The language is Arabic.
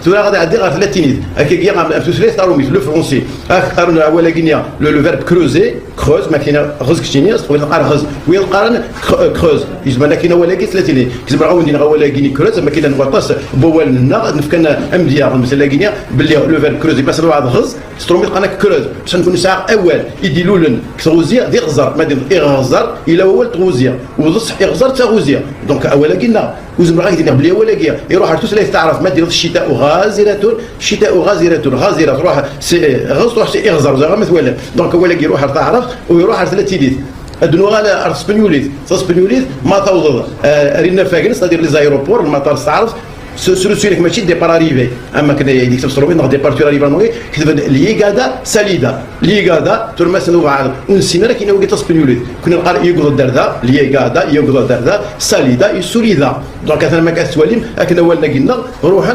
تورا غادي عندي غير 30 هكا كيا غنفسوس تاروميت لو فرونسي اختارنا ولا كينيا لو فيرب كروزي كروز ما كاينه غز كتيني تقول نقار غز وين قارن كروز يجب لنا كاينه ولا كي 30 كتب غاوندين ولا كيني كروز ما كاين نغطاس بوالنا نفكنا امديا مثلا كينيا باللي لو فيرب كروزي بس واحد غز ستروميت قانا كروز باش نكون ساعه اول يديلولن كروزيا دي غزر ما دي اغزر الى اول تغوزيا وضص اغزر تغوزيا دونك اولا كينا وزم راك يدير بلي ولا كيا يروح حتوس لا تعرف ما دير الشتاء غازره الشتاء غازره غازره تروح غز تروح اغزر زعما مثلا دونك ولا يروح تعرف ويروح على 30 ادنو على اسبانيوليت اسبانيوليت ما توض رينا فاكن صدير لي زايروبور المطار تعرف سولك ماشي ديبار اريفي اما كنا ديك تفسروا بين ديبار اريفي نوي كتب ليغادا ساليدا ليغادا ترمس نو عاد ونسينا كاين وقت اسبانيوليت كنا نقرا يغدو دردا ليغادا يغدو دردا ساليدا سوليدا دونك انا ما كاتواليم اكنا ولنا قلنا روحا